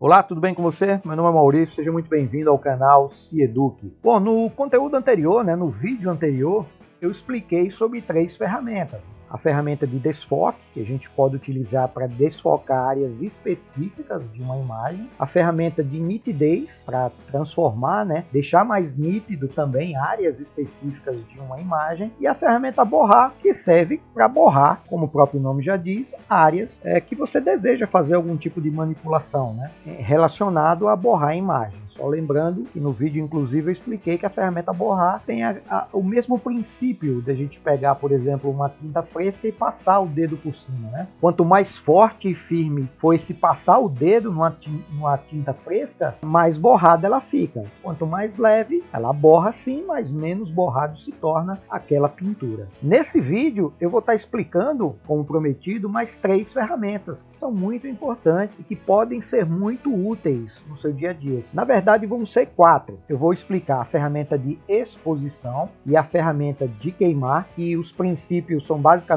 Olá, tudo bem com você? Meu nome é Maurício, seja muito bem-vindo ao canal Se Eduque. Bom, no conteúdo anterior, no vídeo anterior, eu expliquei sobre 3 ferramentas. A ferramenta de desfoque, que a gente pode utilizar para desfocar áreas específicas de uma imagem. A ferramenta de nitidez, para transformar, deixar mais nítido também áreas específicas de uma imagem. E a ferramenta borrar, que serve para borrar, como o próprio nome já diz, áreas que você deseja fazer algum tipo de manipulação, relacionado a borrar a imagem. Só lembrando que no vídeo, inclusive, eu expliquei que a ferramenta borrar tem o mesmo princípio de a gente pegar, por exemplo, uma tinta fresca e passar o dedo por cima, Quanto mais forte e firme for esse passar o dedo numa tinta fresca, mais borrada ela fica. Quanto mais leve, ela borra sim, mas menos borrado se torna aquela pintura. Nesse vídeo eu vou estar explicando, como prometido, mais 3 ferramentas que são muito importantes e que podem ser muito úteis no seu dia a dia. Na verdade, vão ser 4. Eu vou explicar a ferramenta de exposição e a ferramenta de queimar, que os princípios são basicamente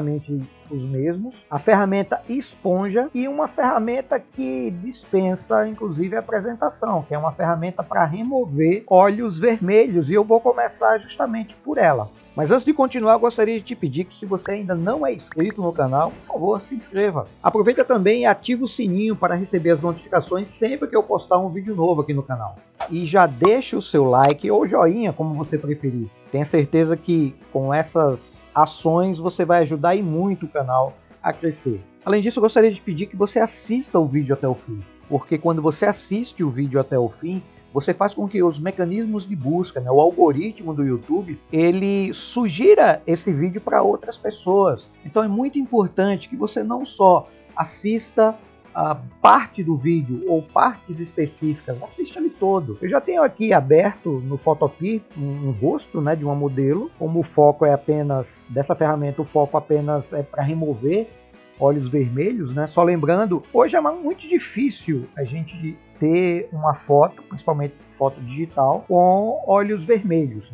os mesmos, a ferramenta esponja e uma ferramenta que dispensa inclusive a apresentação, que é uma ferramenta para remover óleos vermelhos, e eu vou começar justamente por ela. Mas antes de continuar, eu gostaria de te pedir que, se você ainda não é inscrito no canal, por favor, se inscreva. Aproveita também e ativa o sininho para receber as notificações sempre que eu postar um vídeo novo aqui no canal. E já deixa o seu like ou joinha, como você preferir. Tenha certeza que com essas ações você vai ajudar e muito o canal a crescer. Além disso, eu gostaria de pedir que você assista o vídeo até o fim, porque quando você assiste o vídeo até o fim, você faz com que os mecanismos de busca, o algoritmo do YouTube, ele sugira esse vídeo para outras pessoas. Então é muito importante que você não só assista a parte do vídeo ou partes específicas, assista ele todo. Eu já tenho aqui aberto no Photopea um rosto de uma modelo. Como o foco é apenas, dessa ferramenta, o foco apenas é para remover óleos vermelhos, Só lembrando, hoje é muito difícil a gente ter uma foto, principalmente foto digital, com óleos vermelhos,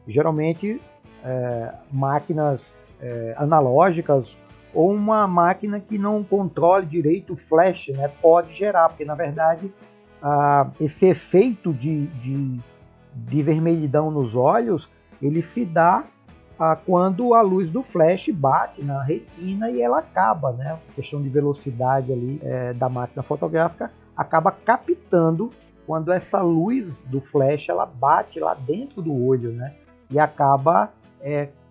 Geralmente máquinas analógicas ou uma máquina que não controle direito o flash, pode gerar, porque na verdade esse efeito de vermelhidão nos olhos, ele se dá quando a luz do flash bate na retina e ela acaba, A questão de velocidade ali da máquina fotográfica acaba captando quando essa luz do flash ela bate lá dentro do olho, E acaba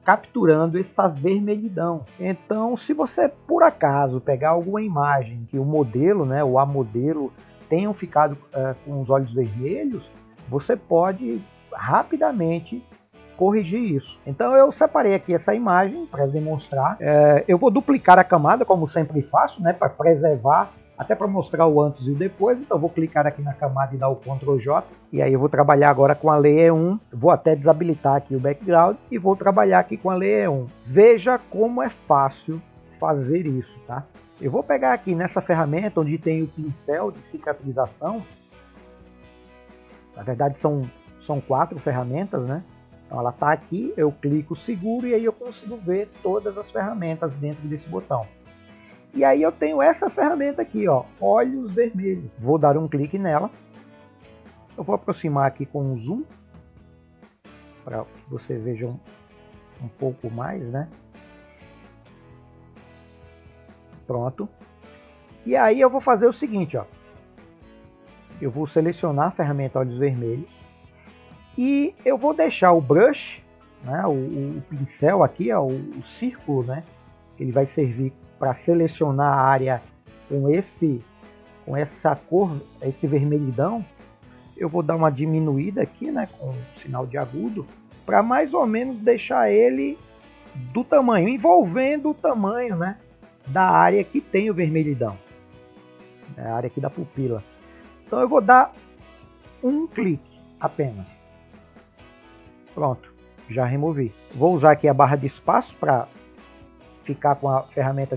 capturando essa vermelhidão. Então, se você por acaso pegar alguma imagem que o modelo, ou a modelo tenham ficado com os olhos vermelhos, você pode rapidamente corrigir isso. Então eu separei aqui essa imagem para demonstrar. Eu vou duplicar a camada, como sempre faço, para preservar, até para mostrar o antes e o depois. Então eu vou clicar aqui na camada e dar o Ctrl J. E aí eu vou trabalhar agora com a Layer 1. Vou até desabilitar aqui o background e vou trabalhar aqui com a Layer 1. Veja como é fácil fazer isso, tá? Eu vou pegar aqui nessa ferramenta onde tem o pincel de cicatrização. Na verdade são 4 ferramentas, Então ela está aqui, eu clico seguro e aí eu consigo ver todas as ferramentas dentro desse botão. E aí eu tenho essa ferramenta aqui, óleos vermelhos. Vou dar um clique nela. Eu vou aproximar aqui com um zoom, para que você veja um pouco mais, Pronto. E aí eu vou fazer o seguinte, Eu vou selecionar a ferramenta óleos vermelhos. E eu vou deixar o brush, o pincel aqui, o círculo, ele vai servir para selecionar a área com essa cor, esse vermelhidão. Eu vou dar uma diminuída aqui, com o sinal de agudo, para mais ou menos deixar ele do tamanho, envolvendo o tamanho, da área que tem o vermelhidão, a área aqui da pupila. Então eu vou dar um clique apenas. Pronto, já removi. Vou usar aqui a barra de espaço para ficar com a ferramenta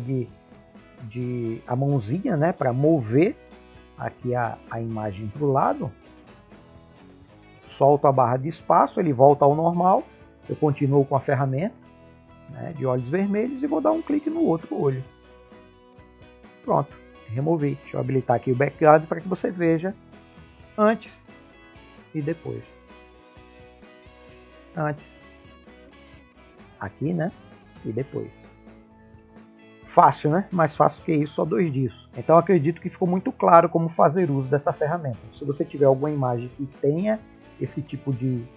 a mãozinha, para mover aqui a imagem para o lado. Solto a barra de espaço, ele volta ao normal. Eu continuo com a ferramenta de olhos vermelhos e vou dar um clique no outro olho. Pronto, removi. Deixa eu habilitar aqui o background para que você veja antes e depois. Antes, aqui, né? E depois. Fácil, né? Mais fácil que isso, só 2 disso. Então acredito que ficou muito claro como fazer uso dessa ferramenta. Se você tiver alguma imagem que tenha esse tipo de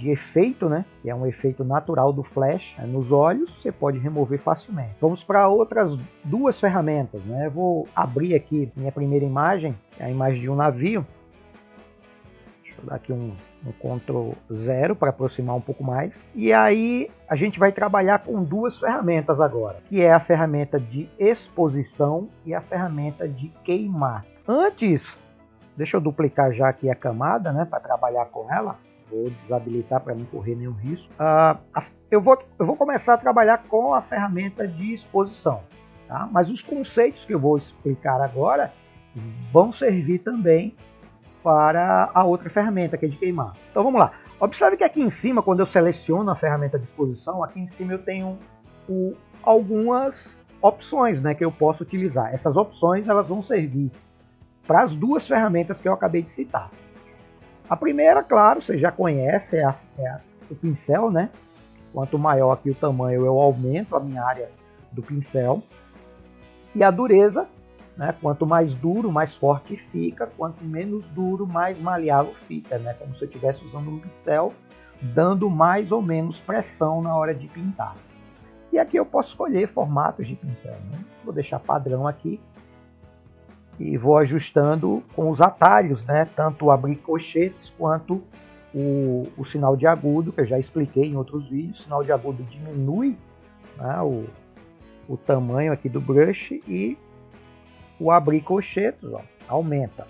efeito, né? Que é um efeito natural do flash nos olhos, você pode remover facilmente. Vamos para outras 2 ferramentas, né? Eu vou abrir aqui minha primeira imagem, a imagem de um navio. Deixa eu dar aqui um Ctrl 0 para aproximar um pouco mais. E aí a gente vai trabalhar com 2 ferramentas agora, que é a ferramenta de exposição e a ferramenta de queimar. Antes, deixa eu duplicar já aqui a camada, né, para trabalhar com ela. Vou desabilitar para não correr nenhum risco. Eu vou começar a trabalhar com a ferramenta de exposição, tá? Mas os conceitos que eu vou explicar agora vão servir também para a outra ferramenta, que é de queimar. Então vamos lá. Observe que aqui em cima, quando eu seleciono a ferramenta de exposição, aqui em cima eu tenho algumas opções, né, que eu posso utilizar. Essas opções elas vão servir para as 2 ferramentas que eu acabei de citar. A primeira, claro, você já conhece, é o pincel, né? Quanto maior aqui o tamanho, eu aumento a minha área do pincel. E a dureza, né? Quanto mais duro, mais forte fica. Quanto menos duro, mais maleável fica, né? Como se eu estivesse usando um pincel, dando mais ou menos pressão na hora de pintar. E aqui eu posso escolher formatos de pincel, né? Vou deixar padrão aqui. E vou ajustando com os atalhos, né? Tanto o abrir colchetes quanto o sinal de agudo, que eu já expliquei em outros vídeos. O sinal de agudo diminui, né, o tamanho aqui do brush, e o abrir colchetes, ó, aumenta.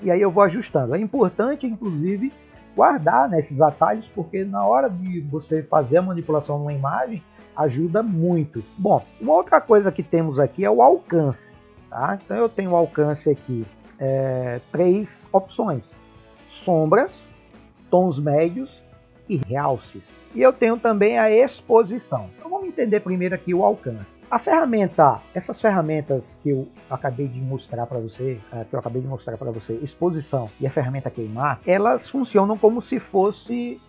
E aí eu vou ajustando. É importante, inclusive, guardar, né, esses atalhos, porque na hora de você fazer a manipulação numa imagem, ajuda muito. Bom, uma outra coisa que temos aqui é o alcance. Tá? Então eu tenho o alcance aqui, 3 opções: sombras, tons médios e realces. E eu tenho também a exposição. Então vamos entender primeiro aqui o alcance. Essas ferramentas que eu acabei de mostrar para você, exposição e a ferramenta queimar, elas funcionam como se você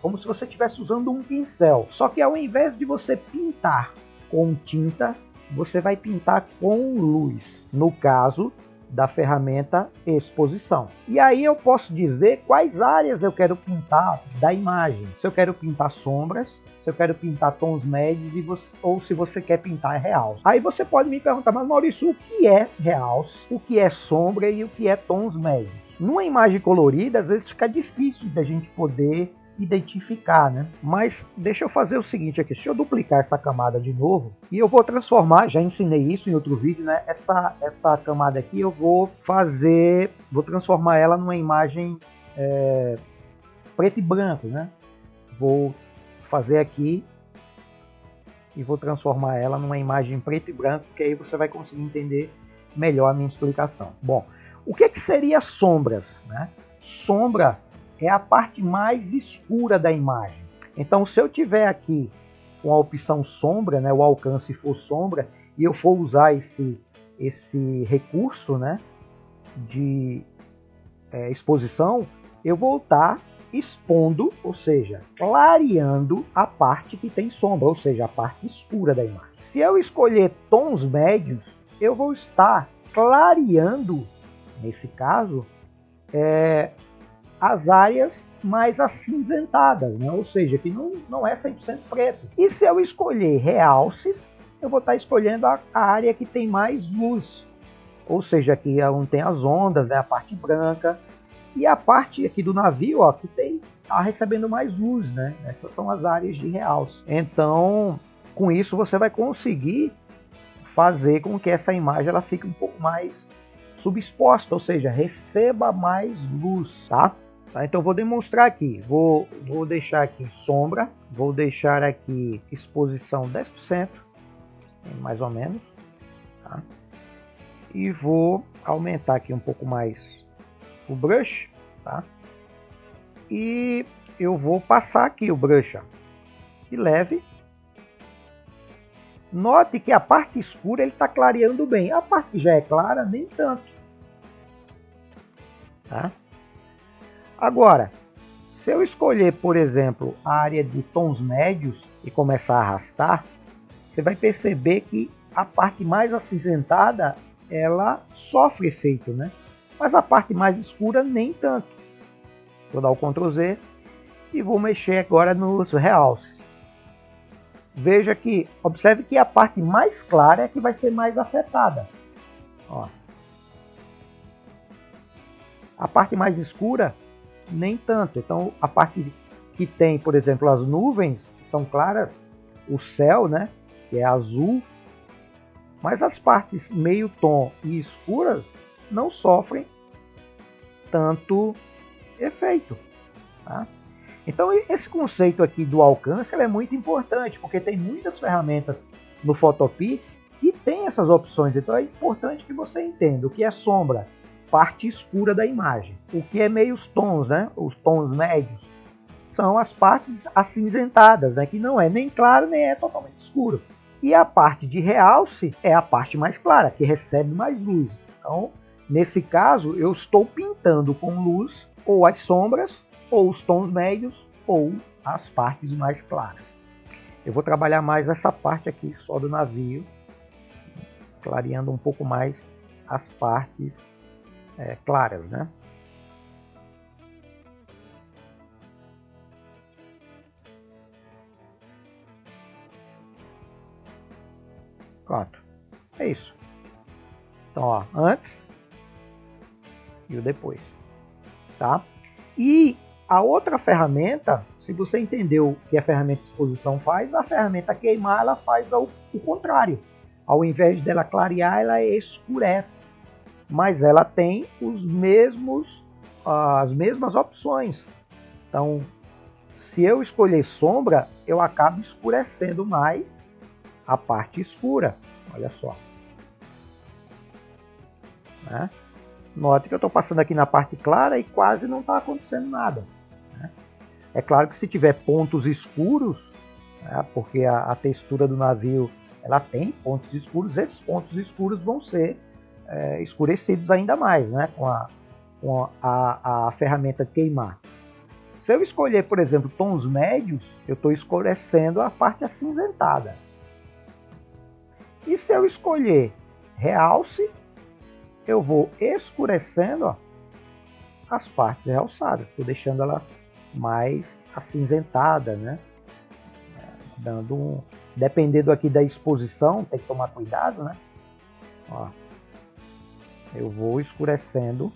estivesse usando um pincel. Só que ao invés de você pintar com tinta, você vai pintar com luz, no caso da ferramenta exposição. E aí eu posso dizer quais áreas eu quero pintar da imagem. Se eu quero pintar sombras, se eu quero pintar tons médios, ou se você quer pintar realce. Aí você pode me perguntar, mas Maurício, o que é realce, o que é sombra e o que é tons médios? Numa imagem colorida, às vezes fica difícil da gente poder identificar, né? Mas deixa eu fazer o seguinte aqui, deixa eu duplicar essa camada de novo e eu vou transformar, já ensinei isso em outro vídeo, né? Essa camada aqui eu vou transformar ela numa imagem preto e branco, né? Vou fazer aqui e vou transformar ela numa imagem preto e branco, que aí você vai conseguir entender melhor a minha explicação. Bom, o que seria sombras, né? Sombra é a parte mais escura da imagem. Então, se eu tiver aqui com a opção sombra, né, o alcance for sombra, e eu for usar esse recurso, né, de exposição, eu vou estar expondo, ou seja, clareando a parte que tem sombra, ou seja, a parte escura da imagem. Se eu escolher tons médios, eu vou estar clareando, nesse caso, as áreas mais acinzentadas, né? Ou seja, que não é 100% preto. E se eu escolher realces, eu vou estar escolhendo a área que tem mais luz, ou seja, aqui é onde tem as ondas, né? A parte branca, e a parte aqui do navio, ó, que está recebendo mais luz, né? Essas são as áreas de realce. Então, com isso você vai conseguir fazer com que essa imagem ela fique um pouco mais subexposta, ou seja, receba mais luz, tá? Então vou demonstrar aqui, vou deixar aqui sombra, vou deixar aqui exposição 10%, mais ou menos, tá? E vou aumentar aqui um pouco mais o brush, tá? E eu vou passar aqui o brush, ó, de leve, Note que a parte escura ele está clareando bem, a parte que já é clara nem tanto. Tá? Agora, se eu escolher, por exemplo, a área de tons médios e começar a arrastar, você vai perceber que a parte mais acinzentada ela sofre efeito, né? Mas a parte mais escura nem tanto. Vou dar o Ctrl Z e vou mexer agora nos realces. Veja que, observe que a parte mais clara é que vai ser mais afetada. Ó. A parte mais escura, nem tanto. Então, a parte que tem, por exemplo, as nuvens, que são claras, o céu, né, que é azul, mas as partes meio tom e escuras não sofrem tanto efeito. Tá? Então, esse conceito aqui do alcance é muito importante, porque tem muitas ferramentas no Photopea que tem essas opções. Então, é importante que você entenda o que é sombra, parte escura da imagem. O que é meios tons, né? Os tons médios, são as partes acinzentadas, né? Que não é nem claro, nem é totalmente escuro. E a parte de realce é a parte mais clara, que recebe mais luz. Então, nesse caso, eu estou pintando com luz ou as sombras, ou os tons médios, ou as partes mais claras. Eu vou trabalhar mais essa parte aqui só do navio, clareando um pouco mais as partes claras, né? Pronto, é isso. Então, ó, antes e o depois, tá? E a outra ferramenta, se você entendeu o que a ferramenta de exposição faz, a ferramenta queimar ela faz o contrário. Ao invés dela clarear, ela escurece. Mas ela tem as mesmas opções. Então, se eu escolher sombra, eu acabo escurecendo mais a parte escura. Olha só. Né? Note que eu estou passando aqui na parte clara e quase não está acontecendo nada. Né? É claro que se tiver pontos escuros, né, porque a textura do navio ela tem pontos escuros, esses pontos escuros vão ser escurecidos ainda mais, né, com a ferramenta queimar. Se eu escolher, por exemplo, tons médios, eu estou escurecendo a parte acinzentada. E se eu escolher realce, eu vou escurecendo, ó, as partes realçadas. Estou deixando ela mais acinzentada, né? Dependendo aqui da exposição, tem que tomar cuidado, né? Ó, eu vou escurecendo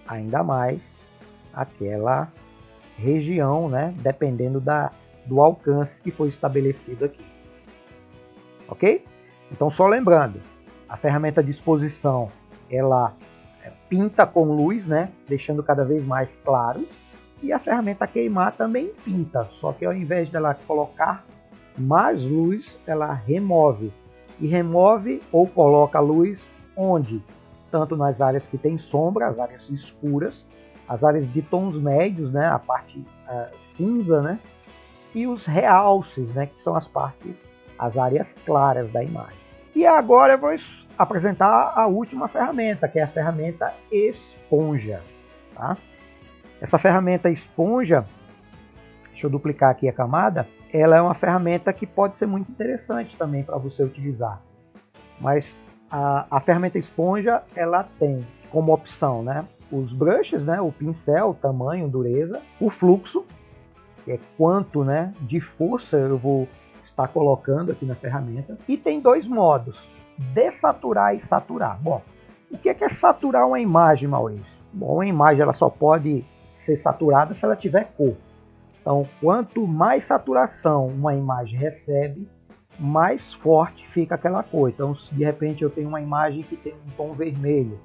ainda mais aquela região, né? Dependendo do alcance que foi estabelecido aqui. Ok? Então, só lembrando, a ferramenta de exposição, ela pinta com luz, né? Deixando cada vez mais claro. E a ferramenta queimar também pinta, só que ao invés dela colocar mais luz, ela remove. E remove ou coloca luz onde? Tanto nas áreas que tem sombra, as áreas escuras, as áreas de tons médios, né? A parte cinza, né? E os realces, né? Que são as áreas claras da imagem. E agora eu vou apresentar a última ferramenta, que é a ferramenta esponja. Tá? Essa ferramenta esponja, deixa eu duplicar aqui a camada, ela é uma ferramenta que pode ser muito interessante também para você utilizar. Mas a ferramenta esponja, ela tem como opção, né, os brushes, né, o pincel, tamanho, dureza, o fluxo, que é quanto, né, de força eu vou estar colocando aqui na ferramenta. E tem dois modos, dessaturar e saturar. Bom, o que é saturar uma imagem, Maurício? Bom, uma imagem ela só pode ser saturada se ela tiver cor. Então, quanto mais saturação uma imagem recebe, mais forte fica aquela cor. Então, se de repente eu tenho uma imagem que tem um tom vermelho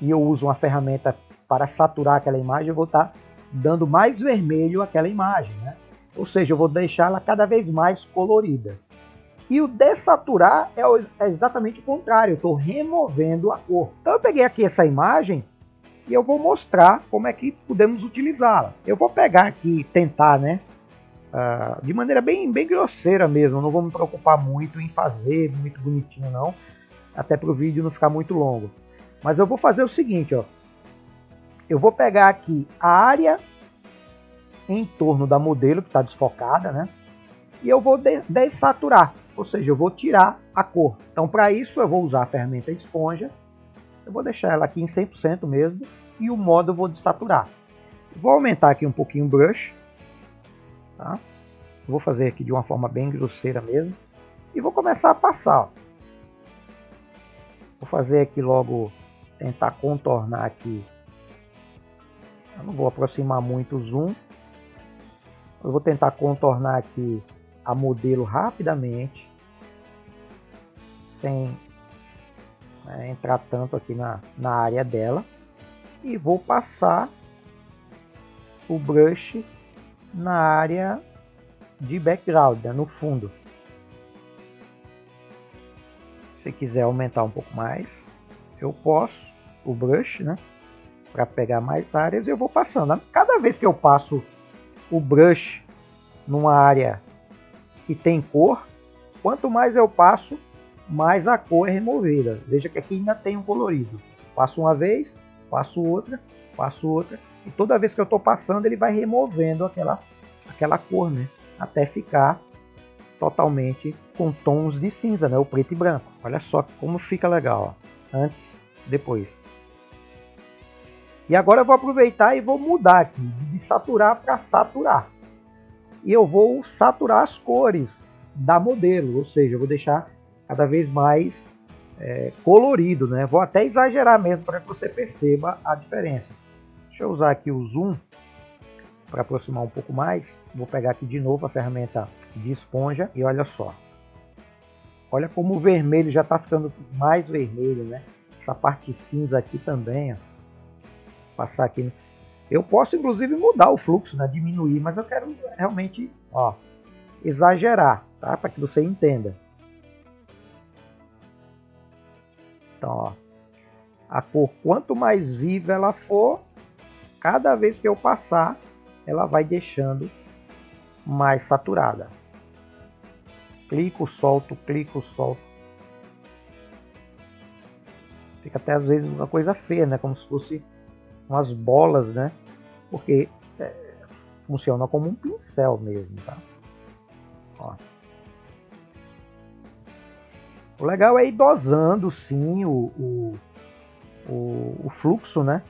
e eu uso uma ferramenta para saturar aquela imagem, eu vou estar dando mais vermelho àquela imagem, né? Ou seja, eu vou deixá-la cada vez mais colorida. E o dessaturar é exatamente o contrário, eu estou removendo a cor. Então eu peguei aqui essa imagem e eu vou mostrar como é que podemos utilizá-la. Eu vou pegar aqui e tentar, né, de maneira bem grosseira mesmo. Não vou me preocupar muito em fazer muito bonitinho não, até para o vídeo não ficar muito longo. Mas eu vou fazer o seguinte, ó. Eu vou pegar aqui a área em torno da modelo que está desfocada, né? E eu vou dessaturar, ou seja, eu vou tirar a cor. Então, para isso, eu vou usar a ferramenta esponja. Eu vou deixar ela aqui em 100% mesmo. E o modo eu vou desaturar. Vou aumentar aqui um pouquinho o brush. Tá? Vou fazer aqui de uma forma bem grosseira mesmo. E vou começar a passar. Ó. Vou fazer aqui logo, tentar contornar aqui. Eu não vou aproximar muito o zoom. Eu vou tentar contornar aqui a modelo rapidamente, sem entrar tanto aqui na área dela, e vou passar o brush na área de background, né, no fundo. Se quiser aumentar um pouco mais, eu posso, o brush, né, para pegar mais áreas, eu vou passando. Cada vez que eu passo o brush numa área que tem cor, quanto mais eu passo, mais a cor é removida. Veja que aqui ainda tem um colorido. Passo uma vez, passo outra, e toda vez que eu estou passando, ele vai removendo aquela cor, né? Até ficar totalmente com tons de cinza, né? O preto e branco. Olha só como fica legal, ó. Antes, depois. E agora eu vou aproveitar e vou mudar aqui, de saturar para saturar. E eu vou saturar as cores da modelo, ou seja, eu vou deixar cada vez mais colorido, né? Vou até exagerar mesmo para que você perceba a diferença. Deixa eu usar aqui o zoom para aproximar um pouco mais. Vou pegar aqui de novo a ferramenta de esponja e olha só. Olha como o vermelho já está ficando mais vermelho, né? Essa parte cinza aqui também, ó. Passar aqui. Eu posso inclusive mudar o fluxo, né? Diminuir, mas eu quero realmente, ó, exagerar, tá? Para que você entenda. Então, ó, a cor quanto mais viva ela for, cada vez que eu passar, ela vai deixando mais saturada. Clico, solto, clico, solto. Fica até às vezes uma coisa feia, né? Como se fosse umas bolas, né? Porque funciona como um pincel mesmo, tá? Ó. O legal é ir dosando, sim, o fluxo, né?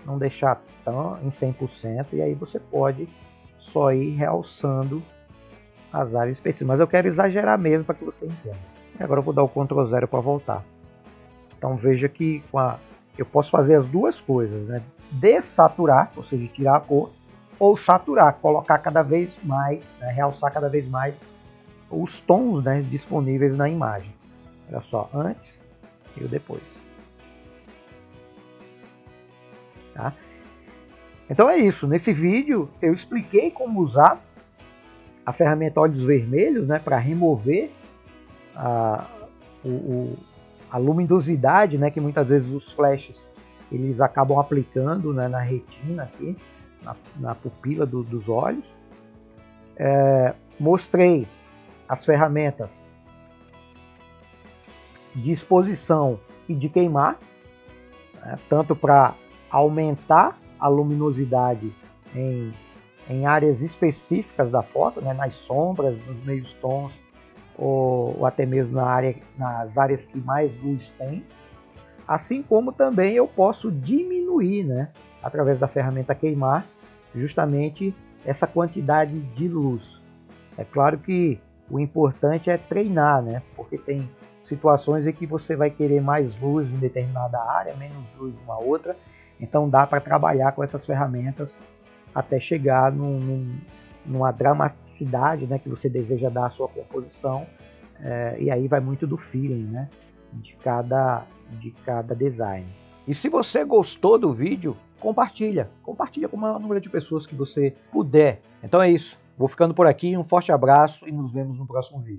Não deixar tão em 100%, e aí você pode só ir realçando as áreas específicas. Mas eu quero exagerar mesmo para que você entenda. E agora eu vou dar o Ctrl 0 para voltar. Então veja que eu posso fazer as duas coisas, né? Dessaturar, ou seja, tirar a cor, ou saturar, colocar cada vez mais, né? Realçar cada vez mais os tons, né, disponíveis na imagem. Olha só, antes e o depois. Tá? Então é isso. Nesse vídeo eu expliquei como usar a ferramenta Olhos Vermelhos, né, para remover a luminosidade, né, que muitas vezes os flashes eles acabam aplicando, né, na retina aqui, na pupila dos olhos. Mostrei as ferramentas de exposição e de queimar, né, tanto para aumentar a luminosidade em áreas específicas da foto, né, nas sombras, nos meios tons, ou até mesmo nas áreas que mais luz tem. Assim como também eu posso diminuir, né, através da ferramenta queimar, justamente essa quantidade de luz. É claro que o importante é treinar, né, porque tem situações em que você vai querer mais luz em determinada área, menos luz em uma outra. Então dá para trabalhar com essas ferramentas até chegar numa dramaticidade, né, que você deseja dar à sua composição. E aí vai muito do feeling, né, de cada design. E se você gostou do vídeo, compartilha com o maior número de pessoas que você puder. Então é isso. Vou ficando por aqui, um forte abraço e nos vemos no próximo vídeo.